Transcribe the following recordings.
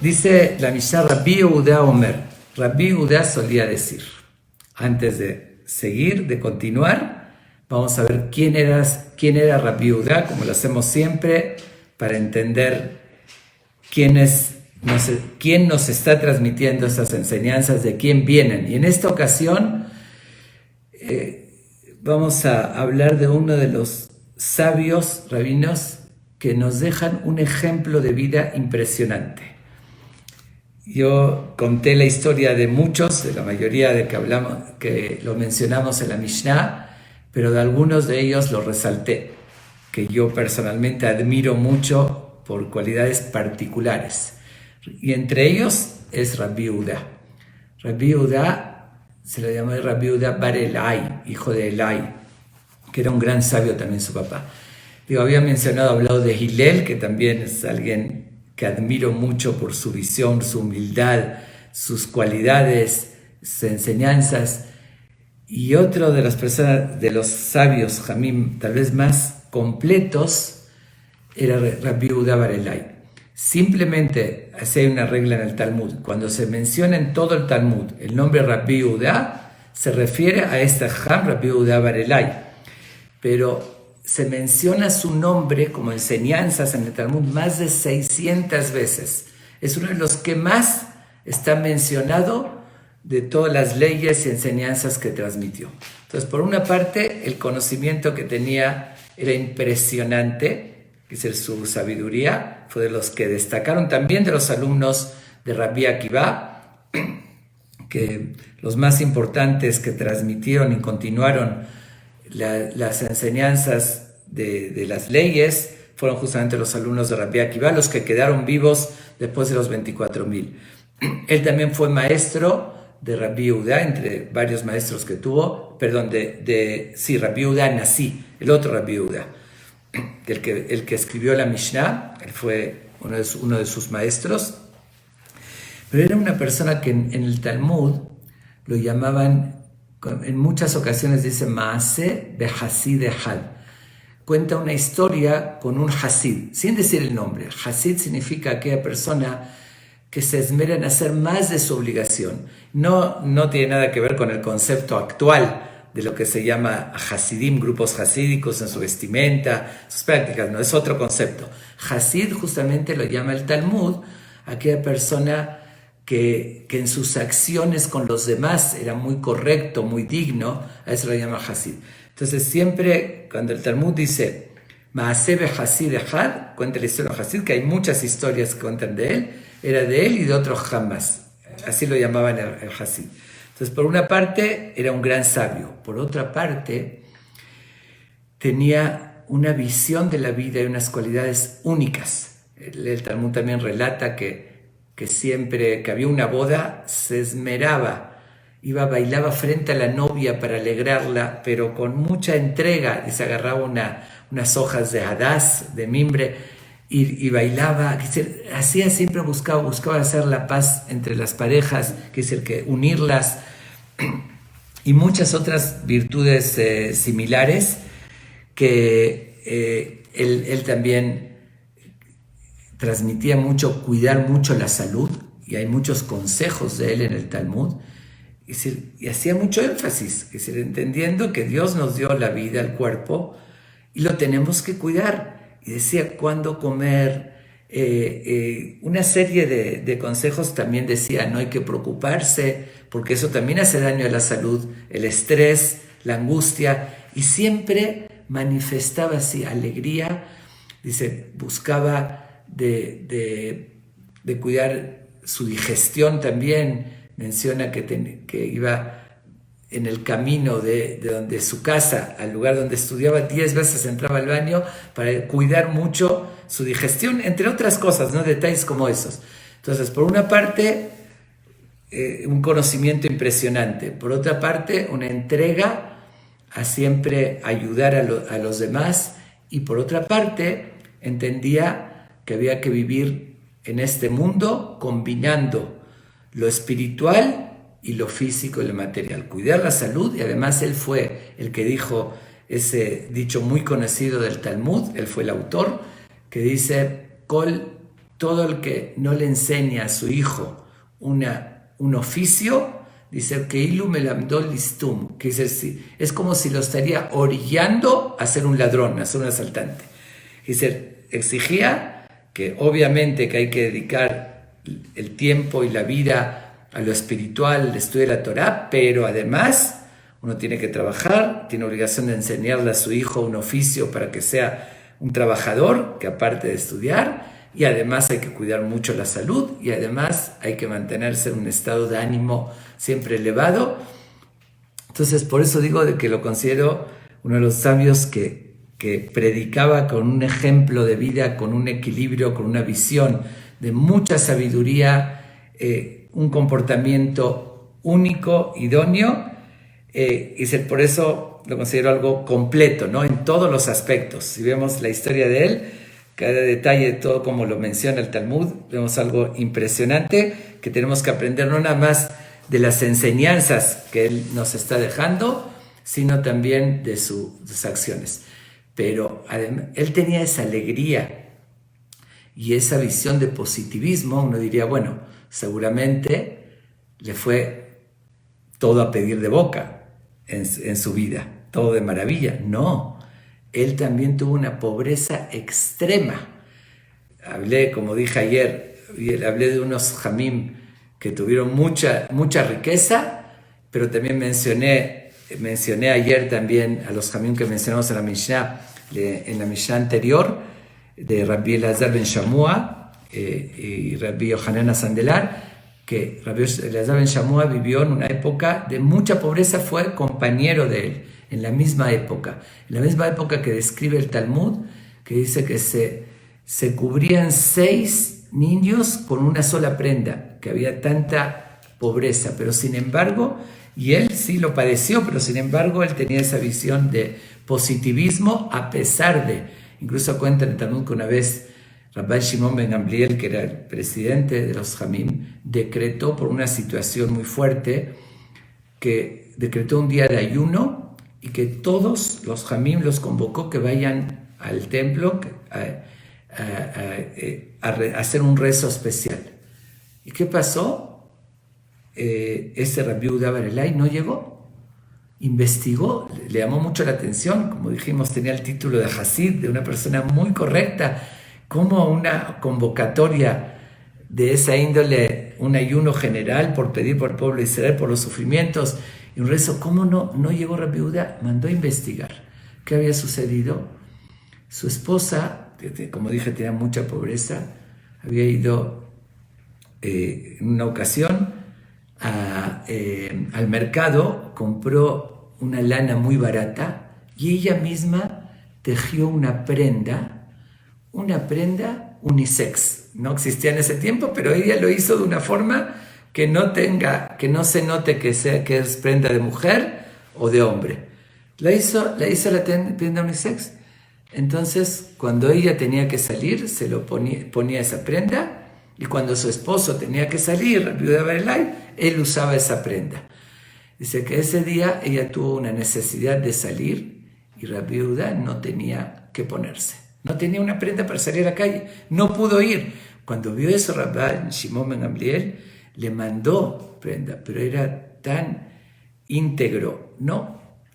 Dice la Mishnah, Rabbi Yehuda Omer. Rabbi Yehuda solía decir. Antes de seguir, de continuar, vamos a ver quién era Rabbi Yehuda, como lo hacemos siempre, para entender quién nos está transmitiendo estas enseñanzas, de quién vienen. Y en esta ocasión vamos a hablar de uno de los sabios rabinos que nos dejan un ejemplo de vida impresionante. Yo conté la historia de muchos, de la mayoría de que lo mencionamos en la Mishnah, pero de algunos de ellos los resalté, que yo personalmente admiro mucho por cualidades particulares. Y entre ellos es Rabbi Yehuda. Rabbi Yehuda se lo llamó Rabbi Yehuda bar Elai, hijo de Elai, que era un gran sabio también su papá. Había hablado de Hillel, que también es alguien que admiro mucho por su visión, su humildad, sus cualidades, sus enseñanzas. Y otro de las personas, de los sabios, Jamim, tal vez más completos, era Rabbi Yehuda bar Elai. Simplemente, así hay una regla en el Talmud, cuando se menciona en todo el Talmud el nombre Rabbi Yehuda, se refiere a este Jam, Rabbi Yehuda bar Elai. Pero se menciona su nombre como enseñanzas en el Talmud más de 600 veces. Es uno de los que más está mencionado de todas las leyes y enseñanzas que transmitió. Entonces, por una parte, el conocimiento que tenía era impresionante, que es su sabiduría, fue de los que destacaron, también de los alumnos de Rabbi Akiva, que los más importantes que transmitieron y continuaron las enseñanzas de las leyes fueron justamente los alumnos de Rabbi Akiva, los que quedaron vivos después de los 24,000. Él también fue maestro de Rabbi Yehuda, entre varios maestros que tuvo, Rabbi Yehuda Nasi, el otro Rabbi Yehuda, el que escribió la Mishnah, él fue uno de sus maestros, pero era una persona que en el Talmud lo llamaban, en muchas ocasiones dice Maase de Hasid Echad. Cuenta una historia con un Hasid, sin decir el nombre. Hasid significa aquella persona que se esmera en hacer más de su obligación. No tiene nada que ver con el concepto actual de lo que se llama Hasidim, grupos hasídicos en su vestimenta, sus prácticas, no, es otro concepto. Hasid justamente lo llama el Talmud, aquella persona que en sus acciones con los demás era muy correcto, muy digno, a eso lo llama Hasid. Entonces siempre cuando el Talmud dice Maaseh Hasid Echad, cuenta la historia de Hasid, que hay muchas historias que cuentan de él, era de él y de otros Hamas, así lo llamaban el Hasid. Entonces por una parte era un gran sabio, por otra parte tenía una visión de la vida y unas cualidades únicas. El Talmud también relata que siempre que había una boda se esmeraba, bailaba frente a la novia para alegrarla, pero con mucha entrega, y se agarraba unas hojas de hadás, de mimbre, y bailaba, hacía siempre buscaba hacer la paz entre las parejas, que unirlas, y muchas otras virtudes similares que él también transmitía mucho, cuidar mucho la salud, y hay muchos consejos de él en el Talmud, y hacía mucho énfasis, entendiendo que Dios nos dio la vida, el cuerpo, y lo tenemos que cuidar, y decía cuándo comer, una serie de consejos. También decía, no hay que preocuparse, porque eso también hace daño a la salud, el estrés, la angustia, y siempre manifestaba así alegría, buscaba de cuidar su digestión también. Menciona que iba en el camino de donde su casa al lugar donde estudiaba, 10 veces entraba al baño para cuidar mucho su digestión, entre otras cosas, ¿no? Detalles como esos. Entonces, por una parte, un conocimiento impresionante, por otra parte, una entrega a siempre ayudar a los demás, y por otra parte, entendía que había que vivir en este mundo combinando lo espiritual y lo físico y lo material, cuidar la salud. Y además él fue el que dijo ese dicho muy conocido del Talmud, él fue el autor, que dice Kol todo el que no le enseña a su hijo un oficio, dice que ilu melamdol listum, que es como si lo estaría orillando a ser un ladrón, a ser un asaltante. Dice, exigía que obviamente que hay que dedicar el tiempo y la vida a lo espiritual, al estudio de la Torá, pero además uno tiene que trabajar, tiene obligación de enseñarle a su hijo un oficio para que sea un trabajador, que aparte de estudiar, y además hay que cuidar mucho la salud, y además hay que mantenerse en un estado de ánimo siempre elevado. Entonces, por eso digo de que lo considero uno de los sabios que predicaba con un ejemplo de vida, con un equilibrio, con una visión de mucha sabiduría, un comportamiento único, idóneo, y por eso lo considero algo completo, ¿no? En todos los aspectos. Si vemos la historia de él, cada detalle, todo como lo menciona el Talmud, vemos algo impresionante que tenemos que aprender no nada más de las enseñanzas que él nos está dejando, sino también de sus acciones. Pero además, él tenía esa alegría y esa visión de positivismo. Uno diría, bueno, seguramente le fue todo a pedir de boca en su vida, todo de maravilla. No, él también tuvo una pobreza extrema. Hablé, como dije ayer, hablé de unos jamim que tuvieron mucha riqueza, pero también mencioné ayer también a los jamim que mencionamos en la Mishnah anterior, de Rabbi Elazar ben Shamua y Rabbi Yohanan Sandelar, que Rabbi Elazar ben Shamua vivió en una época de mucha pobreza, fue compañero de él, en la misma época que describe el Talmud, que dice que se cubrían 6 niños con una sola prenda, que había tanta pobreza, pero sin embargo, y él sí lo padeció, pero sin embargo él tenía esa visión de positivismo a pesar de, incluso cuenta en el Talmud que una vez Rabbi Shimon ben Gamliel, que era el presidente de los Jamim, decretó por una situación muy fuerte, que decretó un día de ayuno y que todos los Jamim los convocó que vayan al templo a hacer un rezo especial. ¿Y qué pasó? Ese Rabbi Yehuda bar Elai no llegó. Investigó, le llamó mucho la atención, como dijimos, tenía el título de Hasid, de una persona muy correcta. ¿Cómo una convocatoria de esa índole, un ayuno general por pedir por el pueblo de Israel, por los sufrimientos y un rezo, cómo no llegó Rabbi Yehuda? Mandó a investigar qué había sucedido. Su esposa, como dije, tenía mucha pobreza, había ido en una ocasión al mercado, compró una lana muy barata y ella misma tejió una prenda unisex. No existía en ese tiempo, pero ella lo hizo de una forma que no se note que es prenda de mujer o de hombre. La hizo la prenda unisex. Entonces, cuando ella tenía que salir, se lo ponía esa prenda, y cuando su esposo tenía que salir, Rabbi Yehuda bar Elai, él usaba esa prenda. Dice que ese día ella tuvo una necesidad de salir y Rabbi Yehuda no tenía que ponerse. No tenía una prenda para salir a la calle, no pudo ir. Cuando vio eso, Rabbi Shimon ben Gamliel le mandó prenda, pero era tan íntegro,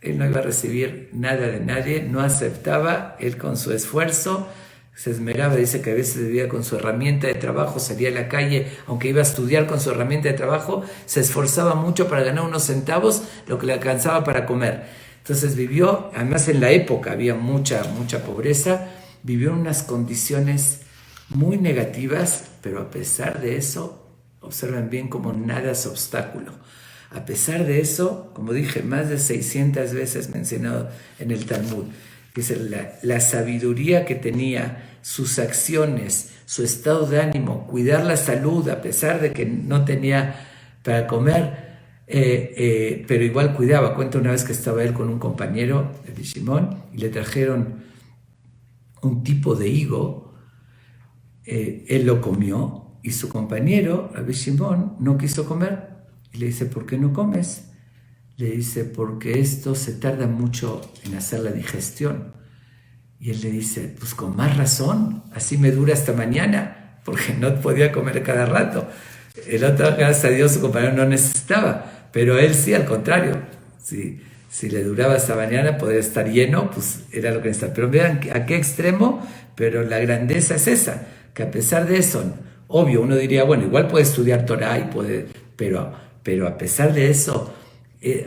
él no iba a recibir nada de nadie, no aceptaba, él con su esfuerzo se esmeraba, dice que a veces vivía con su herramienta de trabajo, salía a la calle, aunque iba a estudiar con su herramienta de trabajo, se esforzaba mucho para ganar unos centavos, lo que le alcanzaba para comer. Entonces vivió, además en la época había mucha pobreza, vivió en unas condiciones muy negativas, pero a pesar de eso, observen bien como nada es obstáculo. A pesar de eso, como dije, más de 600 veces mencionado en el Talmud, que es la sabiduría que tenía, sus acciones, su estado de ánimo, cuidar la salud, a pesar de que no tenía para comer, pero igual cuidaba. Cuenta una vez que estaba él con un compañero, de Shimon, y le trajeron un tipo de higo, él lo comió, y su compañero, Rabbi Shimon, no quiso comer. Y le dice, ¿por qué no comes? Le dice, porque esto se tarda mucho en hacer la digestión. Y él le dice, pues con más razón, así me dura hasta mañana. porque no podía comer cada rato. El otro, gracias a Dios, su compañero no necesitaba, pero él sí, al contrario. Si le duraba esta mañana, poder estar lleno, pues era lo que necesitaba. Pero vean a qué extremo, pero la grandeza es esa, que a pesar de eso, obvio, uno diría, bueno, igual puede estudiar Torah, pero a pesar de eso,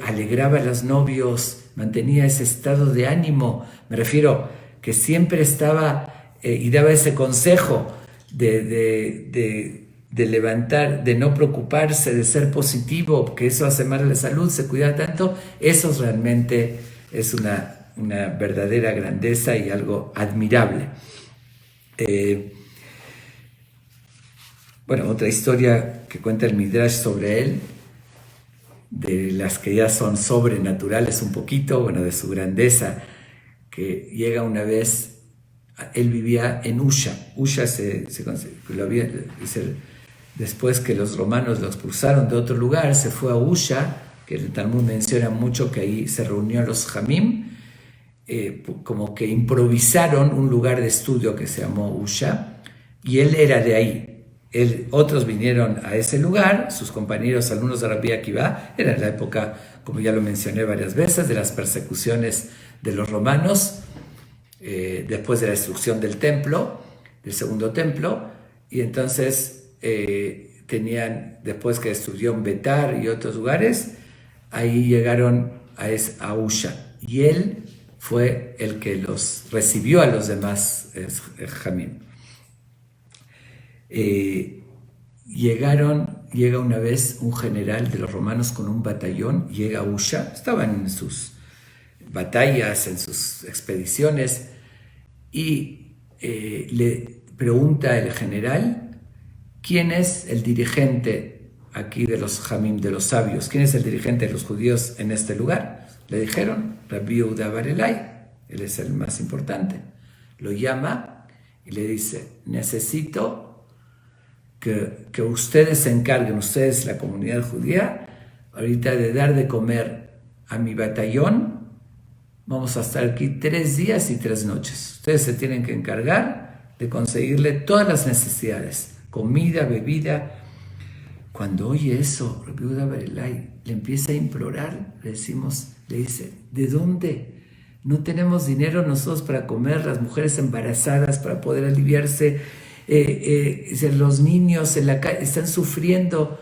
alegraba a los novios, mantenía ese estado de ánimo, me refiero que siempre estaba y daba ese consejo de levantar, de no preocuparse, de ser positivo, que eso hace mal a la salud, se cuida tanto. Eso realmente es una verdadera grandeza y algo admirable. Bueno, otra historia que cuenta el Midrash sobre él, de las que ya son sobrenaturales un poquito, bueno, de su grandeza, que llega una vez, él vivía en Usha. Usha después que los romanos lo expulsaron de otro lugar, se fue a Usha, que el Talmud menciona mucho que ahí se reunió los Jamim, como que improvisaron un lugar de estudio que se llamó Usha, y él era de ahí. Otros vinieron a ese lugar, sus compañeros alumnos de Rabbi Akiva, era en la época, como ya lo mencioné varias veces, de las persecuciones de los romanos, después de la destrucción del templo, del segundo templo, y entonces después que estudió en Betar y otros lugares, ahí llegaron a Usha, y él fue el que los recibió a los demás Jamim. Llega una vez un general de los romanos con un batallón, llega a Usha, estaban en sus batallas, en sus expediciones, y le pregunta el general, ¿quién es el dirigente aquí de los Jamim, de los sabios? ¿Quién es el dirigente de los judíos en este lugar? Le dijeron, Rabbi Yehuda bar Elai, él es el más importante. Lo llama y le dice, necesito que ustedes se encarguen, ustedes, la comunidad judía, ahorita de dar de comer a mi batallón. Vamos a estar aquí 3 días y 3 noches. Ustedes se tienen que encargar de conseguirle todas las necesidades, comida, bebida. Cuando oye eso, Rabbi Yehuda bar Elai le empieza a implorar, le dice, ¿de dónde? No tenemos dinero nosotros para comer, las mujeres embarazadas para poder aliviarse, los niños en la calle están sufriendo.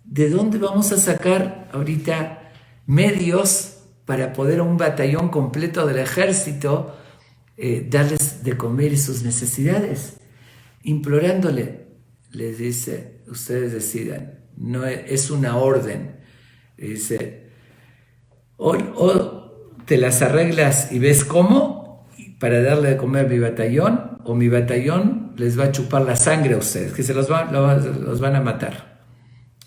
¿De dónde vamos a sacar ahorita medios para poder a un batallón completo del ejército darles de comer y sus necesidades? Implorándole, les dice, ustedes decidan, no es una orden. Le dice, o te las arreglas y ves cómo para darle de comer a mi batallón, o mi batallón les va a chupar la sangre a ustedes, que los van a matar.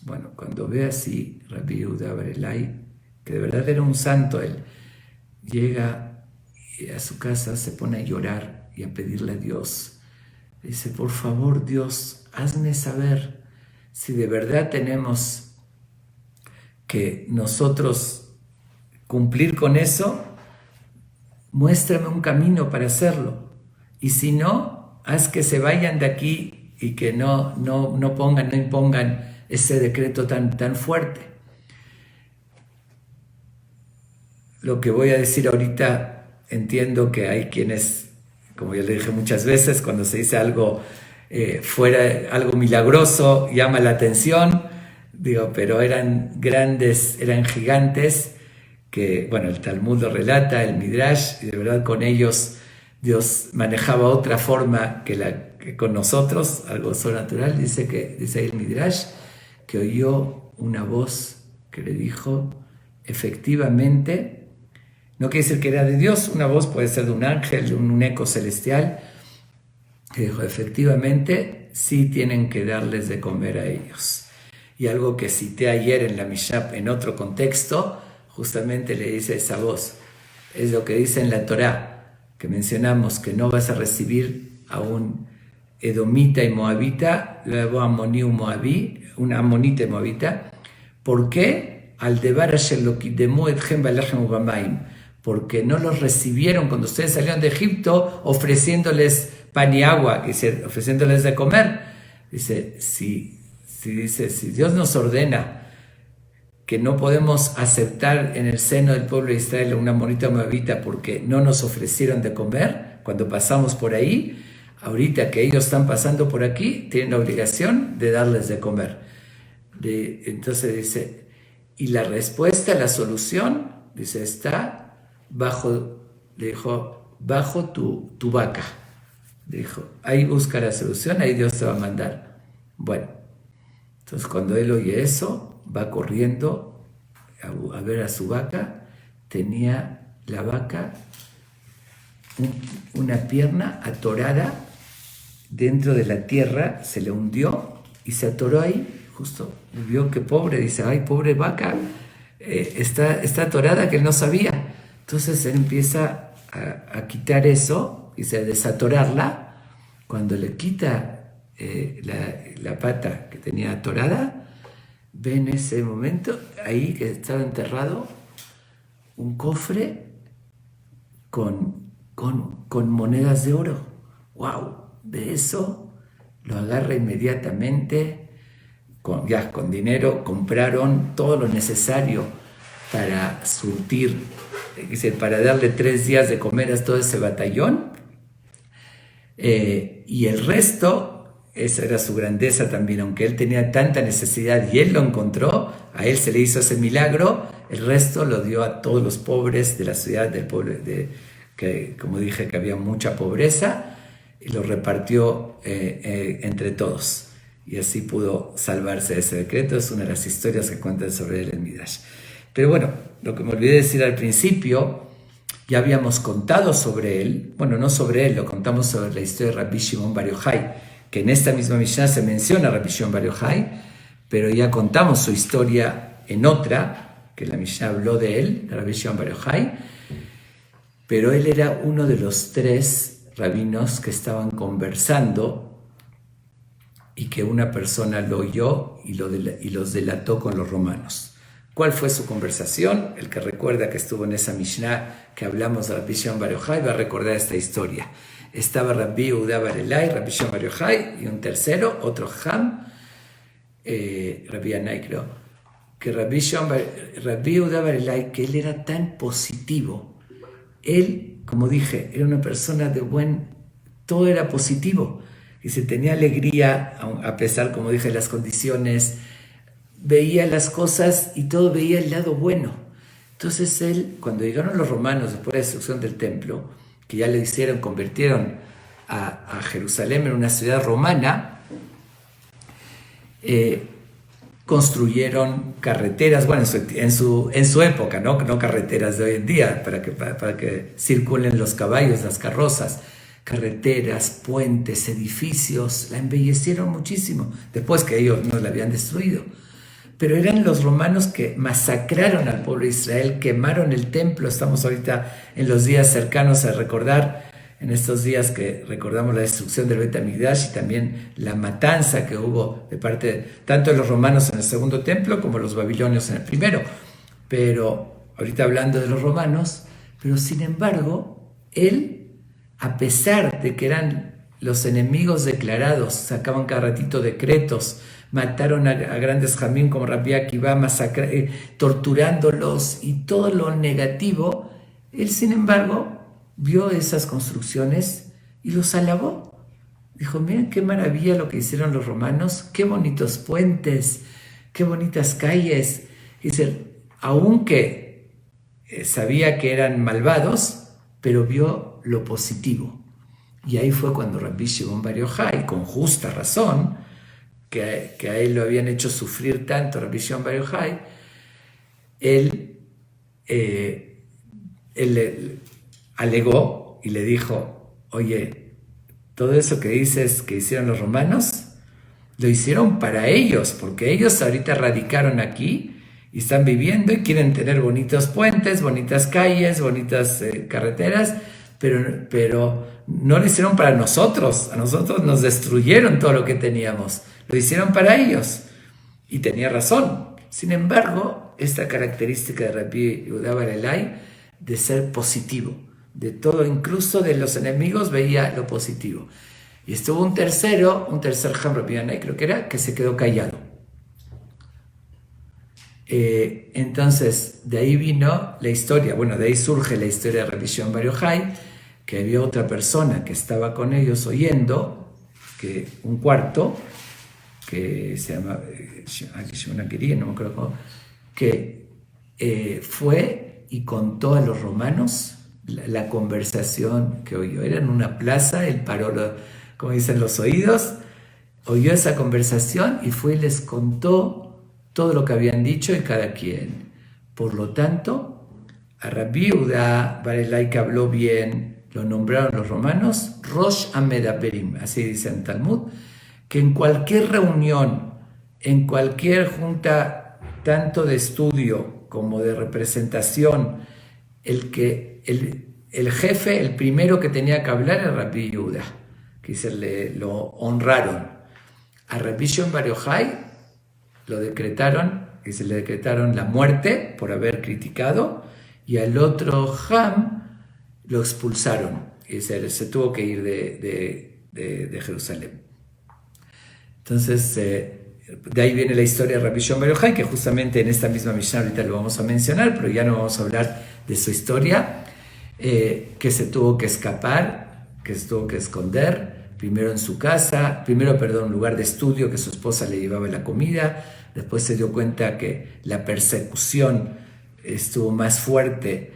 Bueno, cuando ve así Rabbi Yehuda bar Elai, que de verdad era un santo él, llega a su casa, se pone a llorar y a pedirle a Dios. Dice, por favor, Dios, hazme saber si de verdad tenemos que nosotros cumplir con eso, muéstrame un camino para hacerlo. Y si no, haz que se vayan de aquí y que no impongan ese decreto tan fuerte. Lo que voy a decir ahorita, entiendo que hay quienes, como ya le dije muchas veces, cuando se dice algo fuera, algo milagroso, llama la atención, pero eran grandes, eran gigantes, que, bueno, el Talmud lo relata, el Midrash, y de verdad con ellos Dios manejaba otra forma que con nosotros, algo sobrenatural. Dice ahí el Midrash, que oyó una voz que le dijo, efectivamente, no quiere decir que era de Dios, una voz puede ser de un ángel, un eco celestial, que dijo, efectivamente, sí tienen que darles de comer a ellos. Y algo que cité ayer en la Mishnah, en otro contexto, justamente le dice esa voz, es lo que dice en la Torá, que mencionamos que no vas a recibir a un edomita y moabita, luego un amonita y moabita. ¿Por qué? Porque no los recibieron cuando ustedes salieron de Egipto ofreciéndoles pan y agua, ofreciéndoles de comer. Dice, si Dios nos ordena que no podemos aceptar en el seno del pueblo de Israel una monita moabita porque no nos ofrecieron de comer cuando pasamos por ahí, ahorita que ellos están pasando por aquí, tienen la obligación de darles de comer. Entonces dice, y la respuesta, la solución, dice, está bajo tu vaca. Dijo, ahí busca la solución, ahí Dios te va a mandar. Bueno, entonces cuando él oye eso, va corriendo a ver a su vaca. Tenía la vaca una pierna atorada dentro de la tierra, se le hundió y se atoró ahí, justo. Y vio que pobre, dice, ay, pobre vaca, está atorada, que él no sabía. Entonces él empieza a quitar eso, y a desatorarla. Cuando le quita la pata que tenía atorada, ve en ese momento, ahí que estaba enterrado, un cofre con monedas de oro. ¡Wow! De eso lo agarra inmediatamente, con dinero, compraron todo lo necesario para surtir, para darle 3 días de comer a todo ese batallón, y el resto, esa era su grandeza también, aunque él tenía tanta necesidad y él lo encontró, a él se le hizo ese milagro, el resto lo dio a todos los pobres de la ciudad, del pueblo, que como dije que había mucha pobreza, y lo repartió entre todos. Y así pudo salvarse de ese decreto. Es una de las historias que cuentan sobre él en Midrash. Pero bueno, lo que me olvidé decir al principio, ya habíamos contado sobre él, bueno, no sobre él, lo contamos sobre la historia de Rabbi Shimon Bar Yochai, que en esta misma Mishnah se menciona a Rabbi Shimon Bar Yochai, pero ya contamos su historia en otra, que la Mishnah habló de él, de Rabbi Shimon Bar Yochai, pero él era uno de los 3 rabinos que estaban conversando y que una persona lo oyó y los delató con los romanos. ¿Cuál fue su conversación? El que recuerda que estuvo en esa Mishnah que hablamos de Rabbi Shimon Bar Yochai va a recordar esta historia. Estaba Rabbi Yehuda Bar Elai, Rabbi Shimon Bar Yochai y un tercero, otro Ham, Rabbi Yanai creo, que Rabbi Yehuda Bar Elai, que él era tan positivo. Él, como dije, era una persona todo era positivo. Y se tenía alegría, a pesar, como dije, de las condiciones, veía las cosas y todo veía el lado bueno. Entonces él, cuando llegaron los romanos después de la destrucción del templo, que ya le convirtieron a Jerusalén en una ciudad romana, construyeron carreteras, bueno, en su época, no carreteras de hoy en día, para que circulen los caballos, las carrozas, carreteras, puentes, edificios, la embellecieron muchísimo, después que ellos no la habían destruido. Pero eran los romanos que masacraron al pueblo de Israel, quemaron el templo. Estamos ahorita en los días cercanos a recordar, en estos días que recordamos la destrucción del Bet Hamikdash y también la matanza que hubo de parte tanto de los romanos en el segundo templo como los babilonios en el primero. Pero ahorita hablando de los romanos, pero sin embargo, él, a pesar de que eran los enemigos declarados, sacaban cada ratito decretos, mataron a grandes jamín como Rabbi Akiva, torturándolos y todo lo negativo, él sin embargo vio esas construcciones y los alabó. Dijo, miren qué maravilla lo que hicieron los romanos, qué bonitos puentes, qué bonitas calles. Dice, aunque sabía que eran malvados, pero vio lo positivo. Y ahí fue cuando Rabbi Shimon Bar Yochai, con justa razón, que a él lo habían hecho sufrir tanto Rabbi Shimon Bar Yochai, él le alegó y le dijo, oye, todo eso que dices que hicieron los romanos, lo hicieron para ellos, porque ellos ahorita radicaron aquí y están viviendo y quieren tener bonitos puentes, bonitas calles, bonitas carreteras, pero no lo hicieron para nosotros. A nosotros nos destruyeron todo lo que teníamos. Lo hicieron para ellos. Y tenía razón. Sin embargo, esta característica de Rabbi Yehuda Bar Elai de ser positivo, de todo, incluso de los enemigos, veía lo positivo. Y estuvo un tercer Ham Rabbi Yonai, creo que era, que se quedó callado. Entonces, de ahí vino la historia, de ahí surge la historia de Rabbi Shimon Bar Yochai, que había otra persona que estaba con ellos oyendo, que un cuarto, que se llama Shimon Akiri, no me acuerdo cómo, que fue y contó a los romanos la conversación que oyó. Era en una plaza, él paró, como dicen, los oídos, oyó esa conversación y fue y les contó todo lo que habían dicho y cada quien. Por lo tanto, a Rabbi Yehuda Bar Elai, que habló bien, lo nombraron los romanos Rosh Hamedaberim, así dice en Talmud, que en cualquier reunión, en cualquier junta, tanto de estudio como de representación, el jefe, el primero que tenía que hablar era Rabbi Yehuda, que lo honraron. A Rabbi Shimon Bar Yochai lo decretaron, que se le decretaron la muerte por haber criticado, y al otro Ham lo expulsaron y se tuvo que ir de Jerusalén. Entonces, de ahí viene la historia de Rabbi Shimon Bar Yochai, que justamente en esta misma Mishnah ahorita lo vamos a mencionar, pero ya no vamos a hablar de su historia, que se tuvo que escapar, que se tuvo que esconder, primero en su casa, un lugar de estudio, que su esposa le llevaba la comida. Después se dio cuenta que la persecución estuvo más fuerte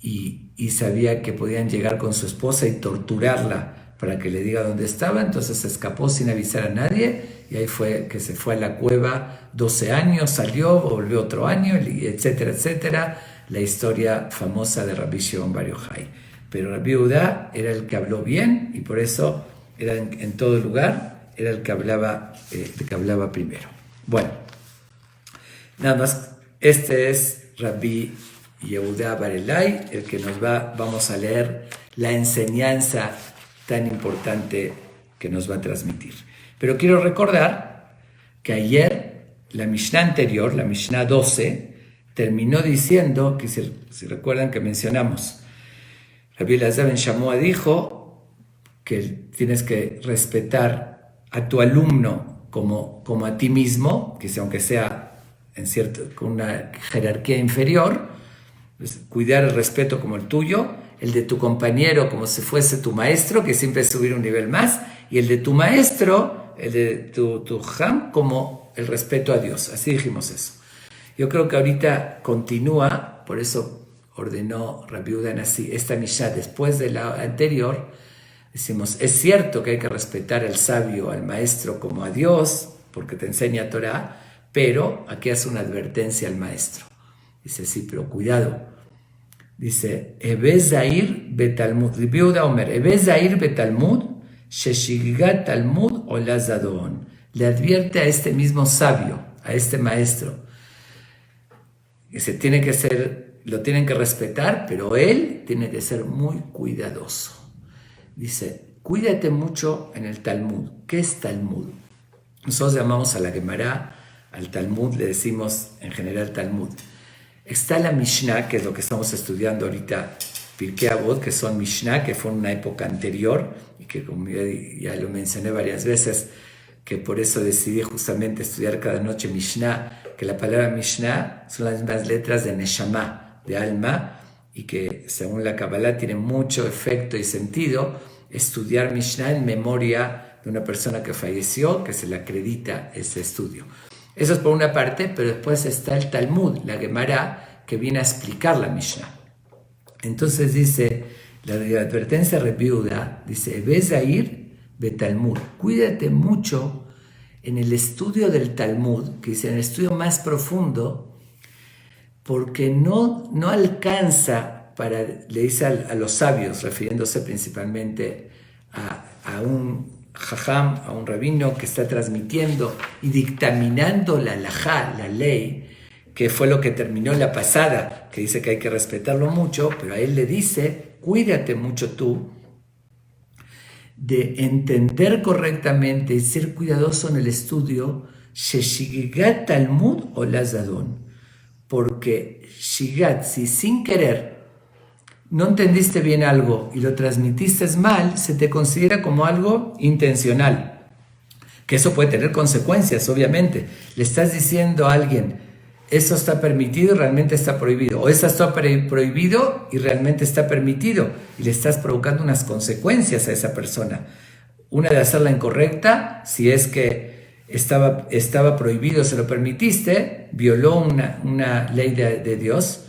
y sabía que podían llegar con su esposa y torturarla para que le diga dónde estaba. Entonces se escapó sin avisar a nadie y ahí fue que se fue a la cueva 12 años, salió, volvió otro año, etcétera, etcétera. La historia famosa de Rabbi Shimon Bar Yochai. Pero Rabbi Yehuda era el que habló bien y por eso era en todo lugar, era el que hablaba primero. Bueno, nada más, este es Rabbi Yehuda Bar Elai, el que vamos a leer la enseñanza tan importante que nos va a transmitir. Pero quiero recordar que ayer, la Mishnah anterior, la Mishnah 12, terminó diciendo, que si recuerdan que mencionamos, Rabbi Elazar ben Shammua dijo que tienes que respetar a tu alumno como a ti mismo, que aunque sea con una jerarquía inferior, pues, cuidar el respeto como el tuyo, el de tu compañero como si fuese tu maestro, que siempre es subir un nivel más, y el de tu maestro, el de tu Ham, como el respeto a Dios. Así dijimos eso. Yo creo que ahorita continúa, por eso ordenó Rabbi Yehuda así, esta Mishnah después de la anterior. Decimos, es cierto que hay que respetar al sabio, al maestro como a Dios, porque te enseña Torah, pero aquí hace una advertencia al maestro. Dice, sí, pero cuidado. Dice, Ebe Zair betalmud, Rabbi Yehuda Omer, Ebe Zair betalmud, sheshigat talmud ola zadon. Le advierte a este mismo sabio, a este maestro, que lo tienen que respetar, pero él tiene que ser muy cuidadoso. Dice, cuídate mucho en el Talmud. ¿Qué es Talmud? Nosotros llamamos a la Gemara, al Talmud, le decimos en general Talmud. Está la Mishnah, que es lo que estamos estudiando ahorita, Pirkei Avot, que son Mishnah, que fue en una época anterior, y que como ya lo mencioné varias veces, que por eso decidí justamente estudiar cada noche Mishnah, que la palabra Mishnah son las mismas letras de Neshama, de alma, y que según la Kabbalah tiene mucho efecto y sentido estudiar Mishnah en memoria de una persona que falleció, que se le acredita ese estudio. Eso es por una parte, pero después está el Talmud, la Gemara, que viene a explicar la Mishnah. Entonces dice, la advertencia de Rabbi Yehuda, dice, ves a ir de Talmud, cuídate mucho en el estudio del Talmud, que dice en el estudio más profundo, porque no alcanza le dice a los sabios, refiriéndose principalmente a un jajam, a un rabino que está transmitiendo y dictaminando la halajá, la ley, que fue lo que terminó la pasada, que dice que hay que respetarlo mucho, pero a él le dice, cuídate mucho tú de entender correctamente y ser cuidadoso en el estudio, sheshigat talmud o lazadon. Porque Shigat, si sin querer no entendiste bien algo y lo transmitiste mal, se te considera como algo intencional. Que eso puede tener consecuencias, obviamente. Le estás diciendo a alguien, eso está permitido y realmente está prohibido. O eso está prohibido y realmente está permitido. Y le estás provocando unas consecuencias a esa persona. Una de hacerla incorrecta, si es que estaba prohibido, se lo permitiste, violó una ley de Dios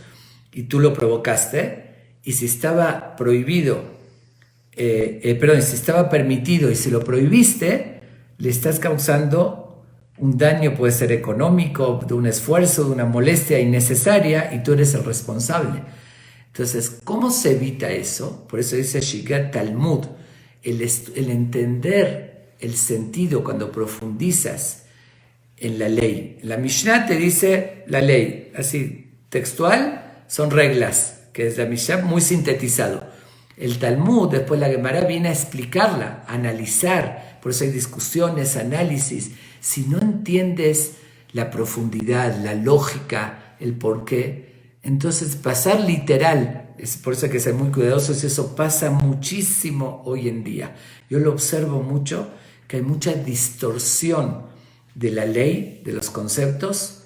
y tú lo provocaste. Y si estaba prohibido, si estaba permitido y si lo prohibiste, le estás causando un daño, puede ser económico, de un esfuerzo, de una molestia innecesaria, y tú eres el responsable. Entonces, ¿cómo se evita eso? Por eso dice Shigat Talmud, el entender el sentido cuando profundizas en la ley. La Mishnah te dice la ley, así textual, son reglas, que es la Mishnah muy sintetizado. El Talmud, después la Gemara viene a explicarla, a analizar, por eso hay discusiones, análisis. Si no entiendes la profundidad, la lógica, el porqué, entonces pasar literal, es por eso hay que ser muy cuidadosos, eso pasa muchísimo hoy en día. Yo lo observo mucho, que hay mucha distorsión de la ley, de los conceptos,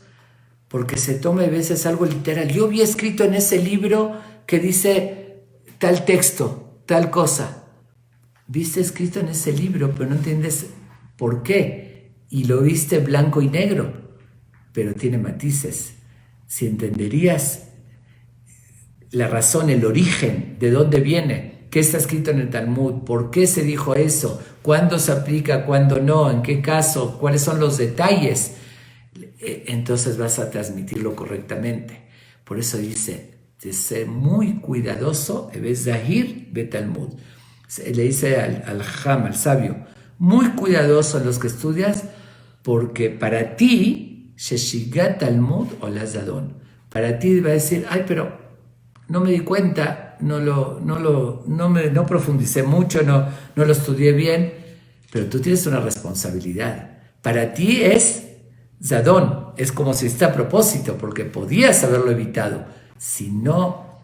porque se toma a veces algo literal. Yo vi escrito en ese libro que dice tal texto, tal cosa. Viste escrito en ese libro, pero no entiendes por qué. Y lo viste blanco y negro, pero tiene matices. Si entenderías la razón, el origen, de dónde viene, qué está escrito en el Talmud, por qué se dijo eso, cuándo se aplica, cuándo no, en qué caso, cuáles son los detalles, entonces vas a transmitirlo correctamente. Por eso dice, de ser muy cuidadoso, Zahir Betalmud. Le dice al sabio, muy cuidadoso en los que estudias, porque para ti, Sheshigat Talmud o Lazadón, para ti va a decir, ay, pero no me di cuenta, no profundicé mucho, no lo estudié bien, pero tú tienes una responsabilidad. Para ti es Zadón, es como si está a propósito, porque podías haberlo evitado. Si no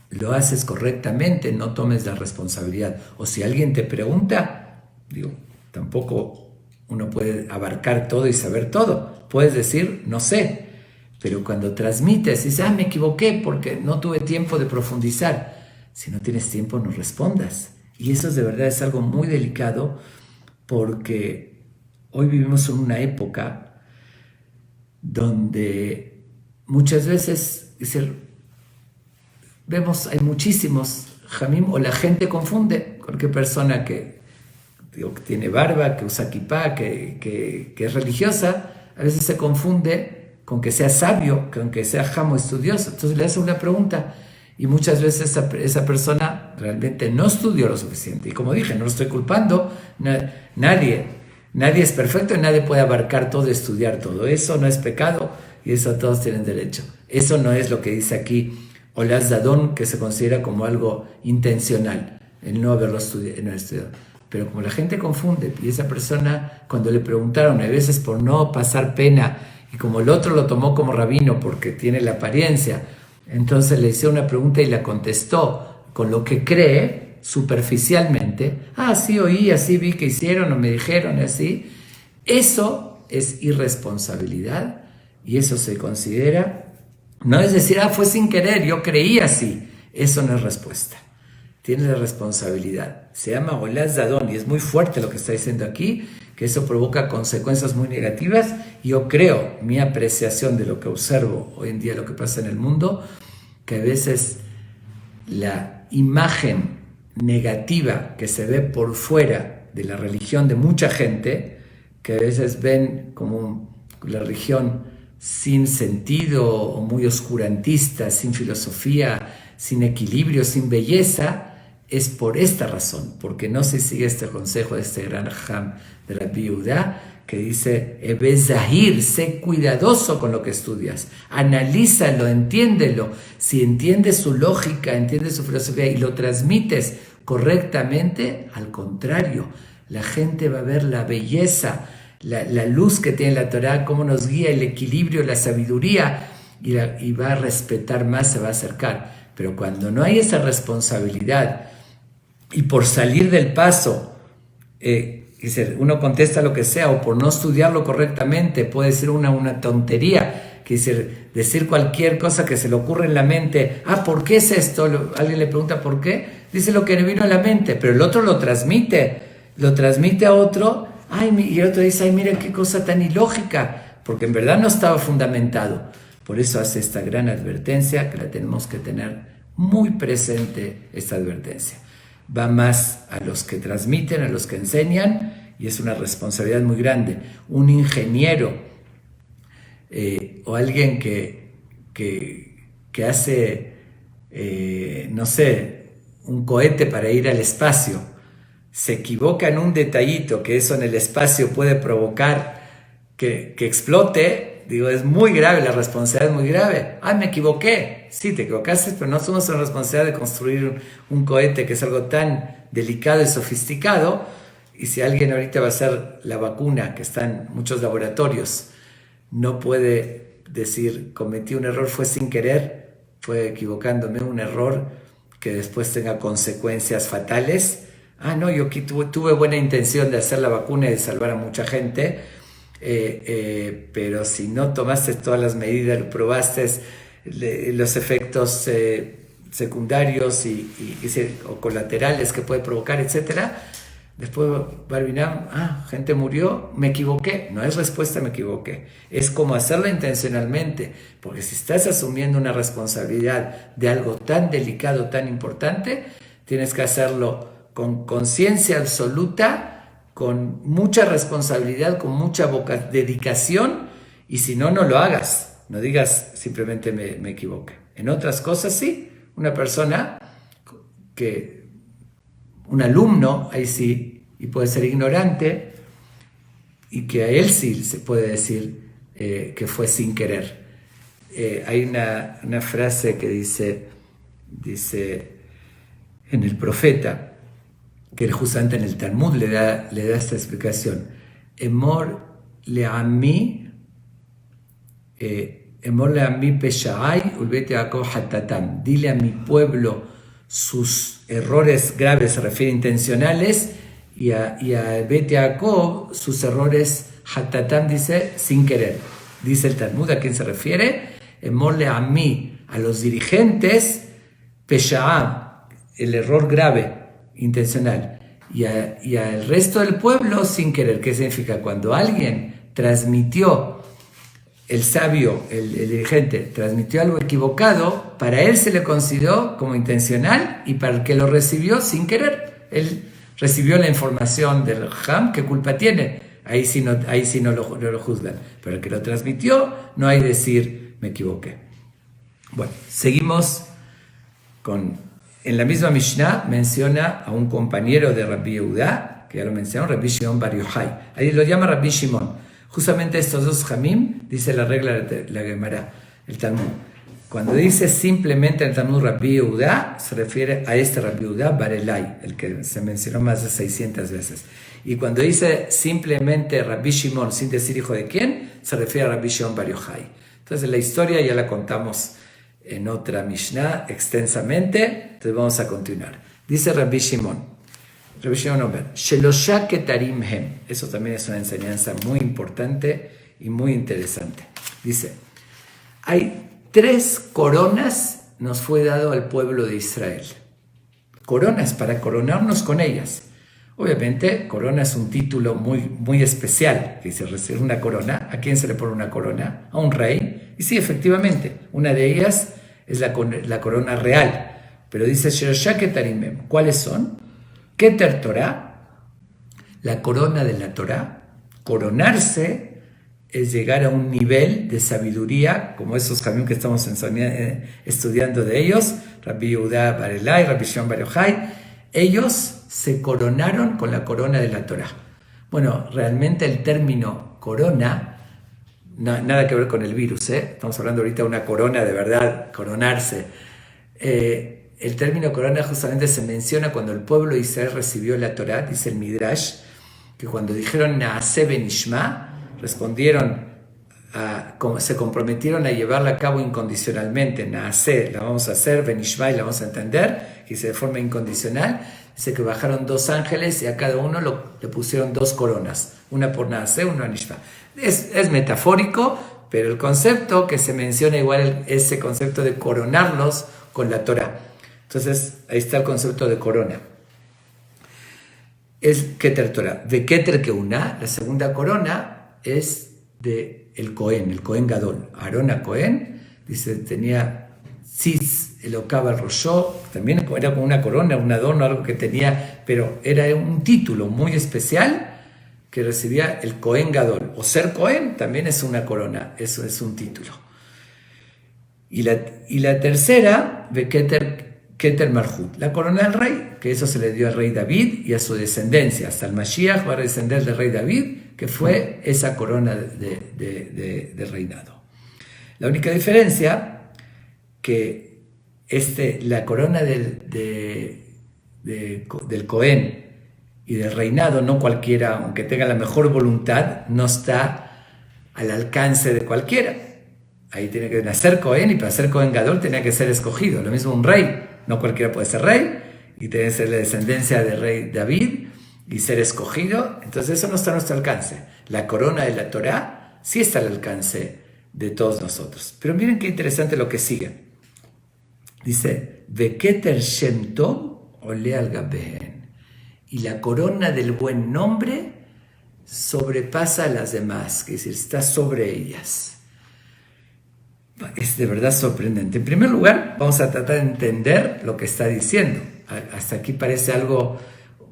lo haces correctamente, no tomes la responsabilidad. O si alguien te pregunta, tampoco uno puede abarcar todo y saber todo. Puedes decir, no sé, pero cuando transmites, dices, me equivoqué porque no tuve tiempo de profundizar. Si no tienes tiempo, no respondas. Y eso de verdad es algo muy delicado, porque hoy vivimos en una época donde muchas veces vemos, hay muchísimos jamim, o la gente confunde, cualquier persona que tiene barba, que usa kipá, que es religiosa, a veces se confunde con que sea sabio, con que sea jamo estudioso. Entonces le hace una pregunta y muchas veces esa persona realmente no estudió lo suficiente. Y como dije, no lo estoy culpando, nadie es perfecto y nadie puede abarcar todo y estudiar todo. Eso no es pecado y eso todos tienen derecho. Eso no es lo que dice aquí Olaz Zadón, que se considera como algo intencional, el no haberlo estudiado. Pero como la gente confunde, y esa persona, cuando le preguntaron, a veces por no pasar pena, y como el otro lo tomó como rabino porque tiene la apariencia, entonces le hizo una pregunta y la contestó con lo que cree, superficialmente, sí oí, así vi que hicieron o me dijeron, así. Eso es irresponsabilidad y eso se considera, no es decir, fue sin querer, yo creí así. Eso no es respuesta. Tienes la responsabilidad. Se llama Olaz Zadón y es muy fuerte lo que está diciendo aquí, que eso provoca consecuencias muy negativas. Yo creo, mi apreciación de lo que observo hoy en día, lo que pasa en el mundo, que a veces la imagen negativa que se ve por fuera de la religión de mucha gente, que a veces ven como la religión sin sentido o muy oscurantista, sin filosofía, sin equilibrio, sin belleza, es por esta razón, porque no se sigue este consejo de este gran Ham de Rabbi Yehuda, que dice, Zahir, sé cuidadoso con lo que estudias, analízalo, entiéndelo. Si entiendes su lógica, entiendes su filosofía y lo transmites correctamente, al contrario, la gente va a ver la belleza, la luz que tiene la Torah, cómo nos guía, el equilibrio, la sabiduría, y va a respetar más, se va a acercar. Pero cuando no hay esa responsabilidad y por salir del paso, uno contesta lo que sea, o por no estudiarlo correctamente, puede ser una tontería, decir cualquier cosa que se le ocurre en la mente. ¿Por qué es esto? Alguien le pregunta por qué, dice lo que le vino a la mente, pero el otro lo transmite a otro, y el otro dice, mira qué cosa tan ilógica, porque en verdad no estaba fundamentado. Por eso hace esta gran advertencia, que la tenemos que tener muy presente, esta advertencia. Va más a los que transmiten, a los que enseñan, y es una responsabilidad muy grande. Un ingeniero o alguien que hace, no sé, un cohete para ir al espacio, se equivoca en un detallito, que eso en el espacio puede provocar que explote. Digo, es muy grave, la responsabilidad es muy grave. Me equivoqué. Sí, te equivocaste, pero no somos la responsabilidad de construir un cohete, que es algo tan delicado y sofisticado. Y si alguien ahorita va a hacer la vacuna, que está en muchos laboratorios, no puede decir, cometí un error, fue sin querer, fue equivocándome, un error que después tenga consecuencias fatales. No, yo aquí tuve buena intención de hacer la vacuna y de salvar a mucha gente. Pero si no tomaste todas las medidas, lo probaste, los efectos secundarios o colaterales que puede provocar, etcétera, después Barminam, gente murió, me equivoqué. No es respuesta, me equivoqué, es como hacerlo intencionalmente, porque si estás asumiendo una responsabilidad de algo tan delicado, tan importante, tienes que hacerlo con conciencia absoluta, con mucha responsabilidad, con mucha dedicación, y si no, no lo hagas. No digas simplemente me equivoqué. En otras cosas sí, una persona, un alumno, ahí sí, y puede ser ignorante, y que a él sí se puede decir que fue sin querer. Hay una frase que dice en el profeta, que justamente en el Talmud le da esta explicación. Emor le'ami pesha'ai ulbet Yaakov hatatam. Dile a mi pueblo sus errores graves, se refiere intencionales, y a Bet Yaakov sus errores hatatam, dice sin querer. Dice el Talmud, ¿a quién se refiere? Emor le'ami, a los dirigentes, pesha'am, el error grave, intencional, y al resto del pueblo sin querer. ¿Qué significa? Cuando alguien transmitió, el sabio, el dirigente, transmitió algo equivocado, para él se le consideró como intencional, y para el que lo recibió sin querer, él recibió la información del Ham, ¿qué culpa tiene? Ahí sí no lo juzgan, pero el que lo transmitió, no hay decir me equivoqué. Bueno, seguimos en la misma Mishnah menciona a un compañero de Rabbi Yehuda, que ya lo mencionó, Rabbi Shimon Bar Yochai. Ahí lo llama Rabbi Shimon. Justamente estos dos Jamim, dice la regla de la Gemara, el Talmud. Cuando dice simplemente el Talmud Rabbi Yehuda, se refiere a este Rabbi Yehuda Bar Elai, el que se mencionó más de 600 veces. Y cuando dice simplemente Rabbi Shimon, sin decir hijo de quién, se refiere a Rabbi Shimon Bar Yochai. Entonces la historia ya la contamos en otra Mishnah extensamente, entonces vamos a continuar. Dice Rabbi Shimon Omer, Shelosha Ketarim Hem. Eso también es una enseñanza muy importante y muy interesante. Dice, hay 3 coronas nos fue dado al pueblo de Israel. Coronas para coronarnos con ellas. Obviamente, corona es un título muy, muy especial, que se recibe una corona. ¿A quién se le pone una corona? A un rey. Y sí, efectivamente, una de ellas es la corona real. Pero dice Shelosha Ketarim. ¿Cuáles son? Keter Torah, la corona de la Torah. Coronarse es llegar a un nivel de sabiduría, como esos caminos que estamos estudiando de ellos, Rabbi Yehuda Bar Elai, Rabbi Shimon Bar Yochai. Ellos se coronaron con la corona de la Torah. Bueno, realmente el término corona, nada que ver con el virus, estamos hablando ahorita de una corona de verdad, coronarse. El término corona justamente se menciona cuando el pueblo de Israel recibió la Torah, dice el Midrash, que cuando dijeron Naaseh Benishma, respondieron se comprometieron a llevarla a cabo incondicionalmente. Naaseh, la vamos a hacer, Benishmai, la vamos a entender, que dice de forma incondicional. Dice que bajaron 2 ángeles y a cada uno le pusieron 2 coronas, una por Naaseh, una por Nishma. Es metafórico, pero el concepto que se menciona igual es ese concepto de coronarlos con la Torah. Entonces, ahí está el concepto de corona. Es Keter Torah. De Keter Keuná, la segunda corona es de el Cohen Gadol. Aarón a Cohen, dice, tenía Tzitz, el Okab al Roshó, también era como una corona, un adorno, algo que tenía, pero era un título muy especial que recibía el Cohen Gadol. O ser Cohen también es una corona, eso es un título. Y la tercera, de Keter Malchut, la corona del rey, que eso se le dio al rey David y a su descendencia. Hasta el Mashiach va a descender del rey David, que fue esa corona de reinado. La única diferencia, que la corona del Cohen y del reinado, no cualquiera, aunque tenga la mejor voluntad, no está al alcance de cualquiera. Ahí tiene que nacer Cohen, y para ser Cohen Gadol tenía que ser escogido. Lo mismo un rey, no cualquiera puede ser rey, y tiene que ser la descendencia del rey David y ser escogido. Entonces eso no está a nuestro alcance. La corona de la Torah sí está al alcance de todos nosotros. Pero miren qué interesante lo que sigue. Dice, Veketer Shem Tov ole al Gabehen. Y la corona del buen nombre sobrepasa a las demás, es decir, está sobre ellas. Es de verdad sorprendente. En primer lugar, vamos a tratar de entender lo que está diciendo. Hasta aquí parece algo,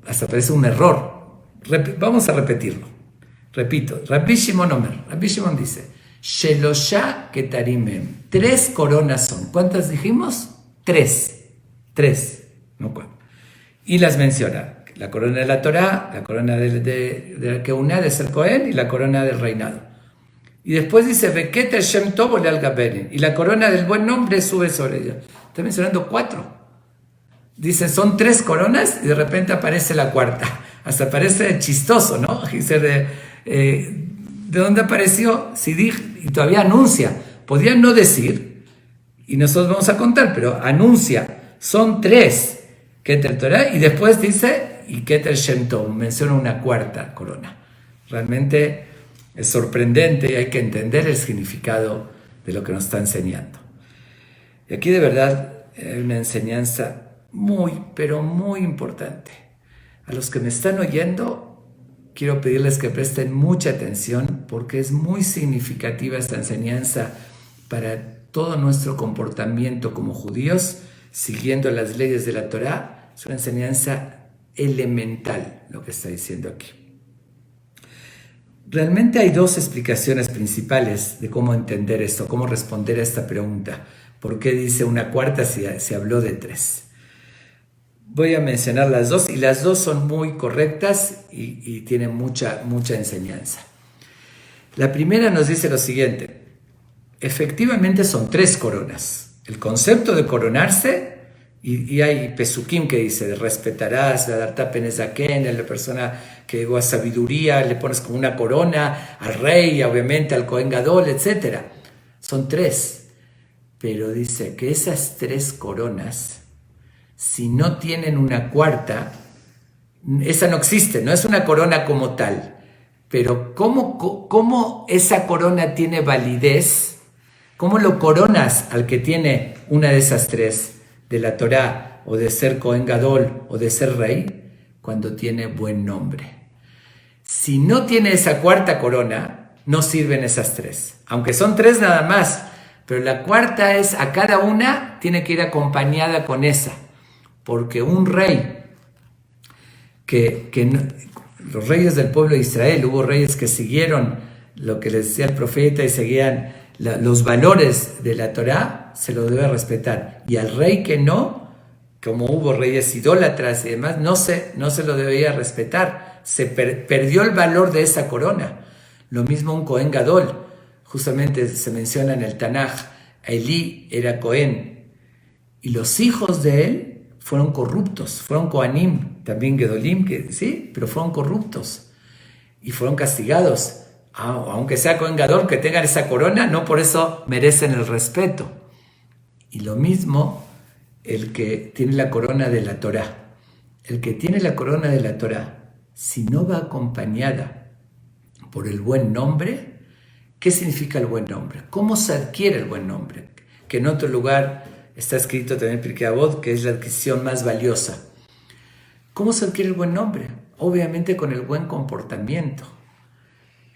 hasta parece un error. Vamos a repetirlo. Repito, Rabbi Shimon Omer. Rabbi Shimon dice, Shelosha Ketarimem. 3 coronas son. ¿Cuántas dijimos? 3, no 4. Y las menciona. La corona de la Torah, la corona de Keuná, de ser Cohen, y la corona del reinado. Y después dice, Veketer Shem Tov ole al Gabehen. Y la corona del buen nombre sube sobre ella. Está mencionando 4. Dice, son 3 coronas y de repente aparece la 4ª. Hasta parece chistoso, ¿no? Dice, ¿de dónde apareció? Y todavía anuncia. Podía no decir, y nosotros vamos a contar, pero anuncia, son 3 Keter Torah, y después dice, y Keter Shem Tov, menciona una 4ª corona. Realmente es sorprendente y hay que entender el significado de lo que nos está enseñando. Y aquí de verdad hay una enseñanza muy, pero muy importante. A los que me están oyendo, quiero pedirles que presten mucha atención, porque es muy significativa esta enseñanza para todo nuestro comportamiento como judíos, siguiendo las leyes de la Torah. Es una enseñanza elemental lo que está diciendo aquí. Realmente hay 2 explicaciones principales de cómo entender esto, cómo responder a esta pregunta. ¿Por qué dice una 4ª si se habló de 3? Voy a mencionar las 2, y las 2 son muy correctas y tienen mucha enseñanza. La primera nos dice lo siguiente. Efectivamente son 3 coronas. El concepto de coronarse, y hay pesukim que dice, respetarás, la la persona que llegó a sabiduría, le pones como una corona al rey, obviamente al Cohen Gadol, etc. Son 3. Pero dice que esas 3 coronas, si no tienen una 4ª, esa no existe, no es una corona como tal. Pero ¿cómo esa corona tiene validez? ¿Cómo lo coronas al que tiene una de esas 3? De la Torah, o de ser Cohen Gadol, o de ser rey, cuando tiene buen nombre. Si no tiene esa 4ª corona, no sirven esas 3. Aunque son 3 nada más, pero la 4ª es, a cada una tiene que ir acompañada con esa. Porque un rey, los reyes del pueblo de Israel, hubo reyes que siguieron lo que les decía el profeta y seguían los valores de la Torah, se lo debe respetar. Y al rey que no, como hubo reyes idólatras y demás, no se lo debía respetar. Se perdió el valor de esa corona. Lo mismo un Cohen Gadol. Justamente se menciona en el Tanaj, Elí era Cohen. Y los hijos de él fueron corruptos, fueron Kohanim, también Gedolim, sí, pero fueron corruptos. Y fueron castigados. aunque sea Cohen Gadol, que tengan esa corona, no por eso merecen el respeto. Y lo mismo el que tiene la corona de la Torá. El que tiene la corona de la Torá, si no va acompañada por el buen nombre, ¿qué significa el buen nombre? ¿Cómo se adquiere el buen nombre? Que en otro lugar está escrito también en Pirkei Avot, que es la adquisición más valiosa. ¿Cómo se adquiere el buen nombre? Obviamente con el buen comportamiento.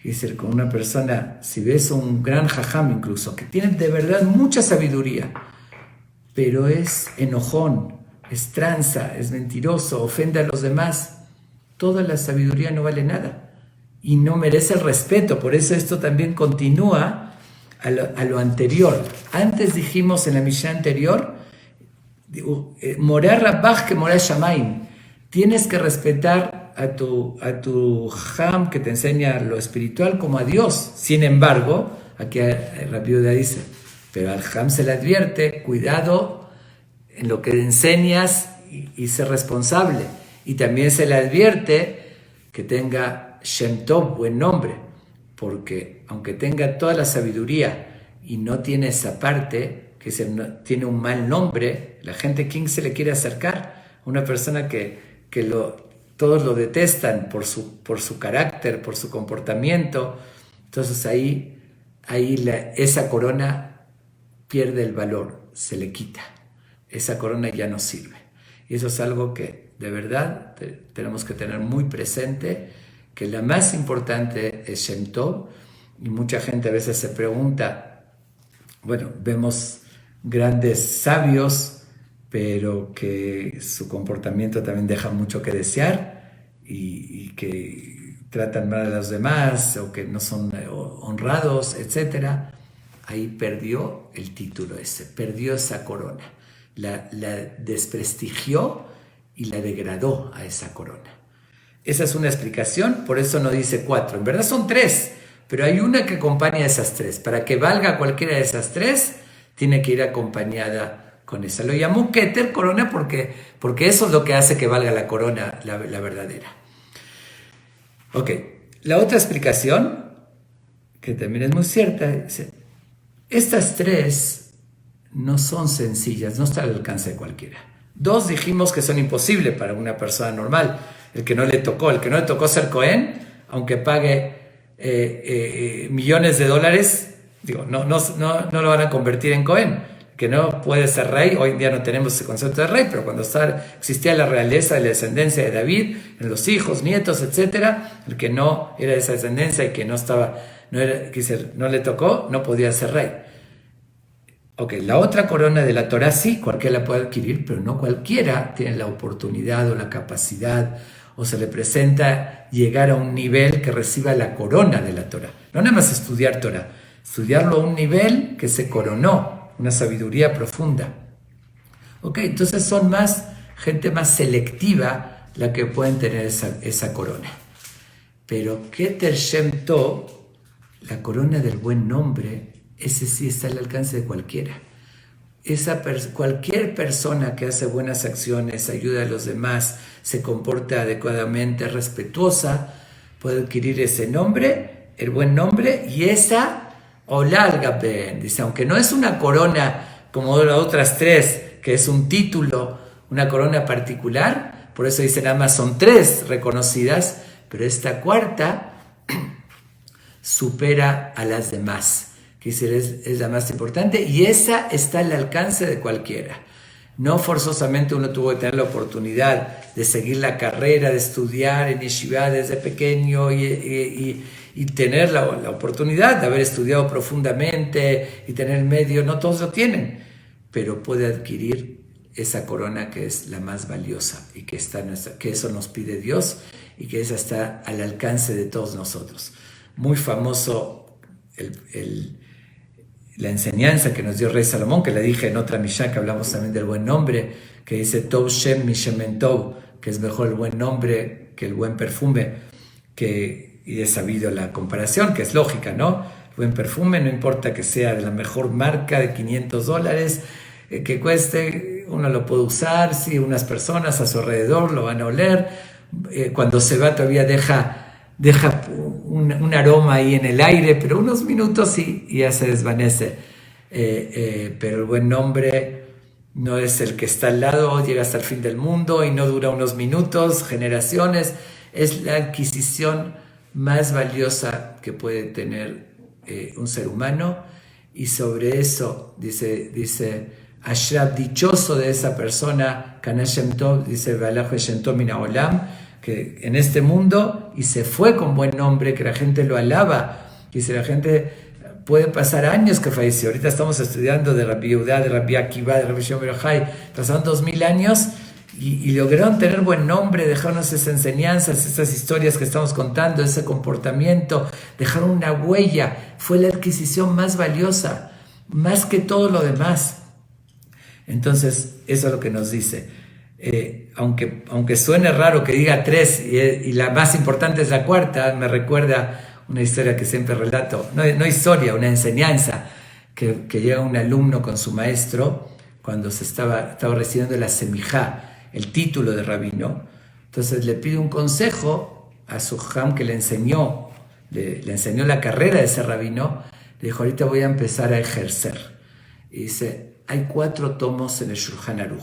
Es decir, con una persona, si ves un gran jajam incluso, que tiene de verdad mucha sabiduría, pero es enojón, es tranza, es mentiroso, ofende a los demás, toda la sabiduría no vale nada y no merece el respeto. Por eso esto también continúa a lo anterior. Antes dijimos en la Mishnah anterior, Morá Rabbaj que Morá Shamaim. Tienes que respetar a tu jam que te enseña lo espiritual como a Dios. Sin embargo, aquí Rabbi Yehuda dice, pero al jam se le advierte, cuidado en lo que enseñas y ser responsable. Y también se le advierte que tenga Shem Tov, buen nombre, porque aunque tenga toda la sabiduría y no tiene esa parte, que tiene un mal nombre, la gente, ¿quién se le quiere acercar? Una persona que todos lo detestan por su carácter, por su comportamiento. Entonces ahí esa corona pierde el valor, se le quita. Esa corona ya no sirve. Y eso es algo que de verdad tenemos que tener muy presente, que la más importante es Shem Tov. Y mucha gente a veces se pregunta, bueno, vemos grandes sabios, pero que su comportamiento también deja mucho que desear y que tratan mal a los demás o que no son honrados, etc. Ahí perdió el título ese, perdió esa corona, la desprestigió y la degradó a esa corona. Esa es una explicación, por eso no dice 4, en verdad son 3, pero hay una que acompaña a esas 3. Para que valga cualquiera de esas 3, tiene que ir acompañada con esa. Lo llamó Keter, corona, porque eso es lo que hace que valga la corona, la verdadera. Ok, la otra explicación, que también es muy cierta, dice, estas 3 no son sencillas, no están al alcance de cualquiera. 2 dijimos que son imposibles para una persona normal, el que no le tocó ser Cohen, aunque pague millones de dólares, digo, no lo van a convertir en Cohen. Que no puede ser rey, hoy en día no tenemos ese concepto de rey, pero cuando existía la realeza y la descendencia de David, en los hijos, nietos, etc., el que no era de esa descendencia y que no le tocó, no podía ser rey. Ok, la otra corona de la Torá sí, cualquiera la puede adquirir, pero no cualquiera tiene la oportunidad o la capacidad o se le presenta llegar a un nivel que reciba la corona de la Torá. No nada más estudiar Torá, estudiarlo a un nivel que se coronó, una sabiduría profunda. Ok, entonces son gente más selectiva la que pueden tener esa corona. Pero Keter Shem Tov, la corona del buen nombre, ese sí está al alcance de cualquiera. Cualquier persona que hace buenas acciones, ayuda a los demás, se comporta adecuadamente, respetuosa, puede adquirir ese nombre, el buen nombre, y esa Olalgaben, dice, aunque no es una corona como las otras 3, que es un título, una corona particular, por eso dice nada más son 3 reconocidas, pero esta 4ª supera a las demás, que es la más importante, y esa está al alcance de cualquiera. No forzosamente uno tuvo que tener la oportunidad de seguir la carrera, de estudiar en yeshiva desde pequeño y tener la oportunidad de haber estudiado profundamente y tener el medio. No todos lo tienen, pero puede adquirir esa corona que es la más valiosa y que eso nos pide Dios y que esa está al alcance de todos nosotros. Muy famoso la enseñanza que nos dio Rey Salomón, que le dije en otra Mishnah que hablamos también del buen nombre, que dice Tov Shem Mishemen Tov, que es mejor el buen nombre que el buen perfume, y he sabido la comparación, que es lógica, ¿no? El buen perfume, no importa que sea de la mejor marca de $500, que cueste, uno lo puede usar, sí, unas personas a su alrededor lo van a oler, cuando se va todavía deja un aroma ahí en el aire, pero unos minutos y ya se desvanece. Pero el buen nombre no es el que está al lado, llega hasta el fin del mundo y no dura unos minutos, generaciones. Es la adquisición más valiosa que puede tener un ser humano, y sobre eso dice Ashraf, dichoso de esa persona, Kana Shem Tov, dice Ba'alach Shem Tov Min Haolam, que en este mundo y se fue con buen nombre, que la gente lo alaba. Dice, la gente puede pasar años que falleció. Ahorita estamos estudiando de Rabbi Yehuda, de Rabbi Akiva, de Rabbi Shimon bar Yochai, pasaron 2000 años y lograron tener buen nombre, dejarnos esas enseñanzas, esas historias que estamos contando, ese comportamiento, dejaron una huella. Fue la adquisición más valiosa, más que todo lo demás. Entonces, eso es lo que nos dice. Aunque suene raro que diga 3 y la más importante es la cuarta, me recuerda una historia que siempre relato, no historia, una enseñanza, que llega un alumno con su maestro cuando estaba recibiendo la semijá, el título de rabino. Entonces le pide un consejo a su jam que le enseñó la carrera de ser rabino. Le dijo, ahorita voy a empezar a ejercer. Y dice, hay 4 tomos en el Shulchan Aruch.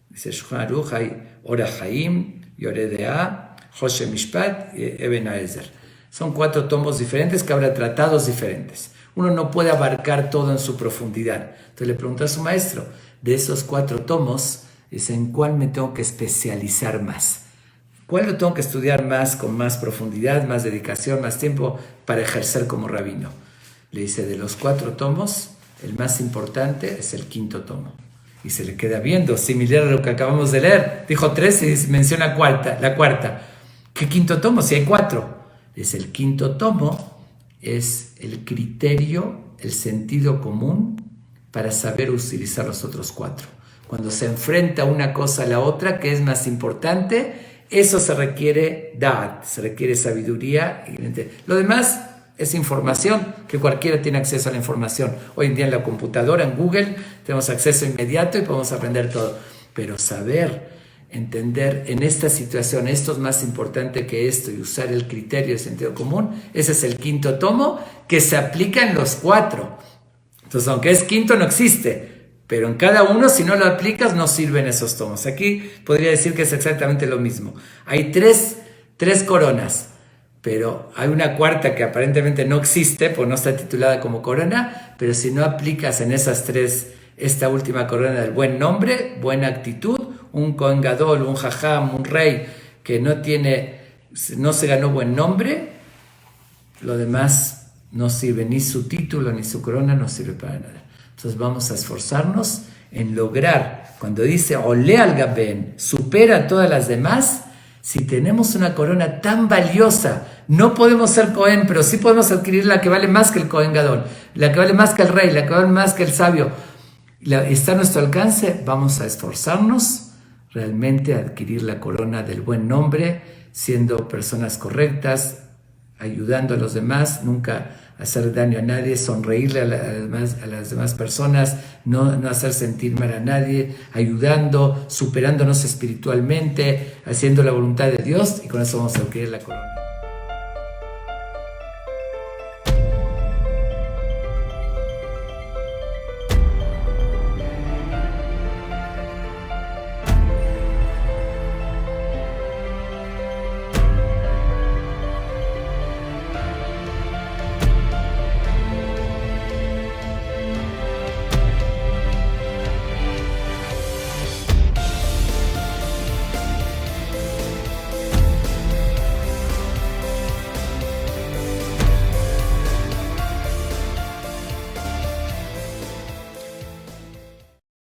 Dice, el Shulchan Aruch hay Orach Haim, Yoreh De'ah, Hoshe Mishpat y Eben Haezer. Son 4 tomos diferentes que habrá tratados diferentes. Uno no puede abarcar todo en su profundidad. Entonces le preguntó a su maestro, de esos 4 tomos, dice, ¿en cuál me tengo que especializar más? ¿Cuál lo tengo que estudiar más, con más profundidad, más dedicación, más tiempo para ejercer como rabino? Le dice, de los 4 tomos, el más importante es el 5.º tomo. Y se le queda viendo, similar a lo que acabamos de leer. Dijo 3 y menciona la cuarta. ¿Qué 5.º tomo? Si hay 4. Dice, el 5.º tomo es el criterio, el sentido común para saber utilizar los otros 4. Cuando se enfrenta una cosa a la otra, ¿qué es más importante? Eso se requiere da'at, se requiere sabiduría. Lo demás es información, que cualquiera tiene acceso a la información. Hoy en día en la computadora, en Google, tenemos acceso inmediato y podemos aprender todo. Pero saber, entender en esta situación, esto es más importante que esto, y usar el criterio de sentido común, ese es el 5.º tomo que se aplica en los 4. Entonces, aunque es 5.º, no existe. Pero en cada uno, si no lo aplicas, no sirven esos tomos. Aquí podría decir que es exactamente lo mismo. Hay tres coronas, pero hay una cuarta que aparentemente no existe, pues no está titulada como corona, pero si no aplicas en esas 3, esta última corona del buen nombre, buena actitud, un Kohen Gadol, un Jajam, un rey que no se ganó buen nombre, lo demás no sirve, ni su título ni su corona no sirve para nada. Entonces vamos a esforzarnos en lograr, cuando dice Olé al Gaben, supera a todas las demás. Si tenemos una corona tan valiosa, no podemos ser Cohen, pero sí podemos adquirir la que vale más que el Cohen Gadol, la que vale más que el rey, la que vale más que el sabio. Está a nuestro alcance, vamos a esforzarnos realmente a adquirir la corona del buen nombre, siendo personas correctas, ayudando a los demás, nunca hacer daño a nadie, sonreírle a las demás personas, no hacer sentir mal a nadie, ayudando, superándonos espiritualmente, haciendo la voluntad de Dios, y con eso vamos a adquirir la corona.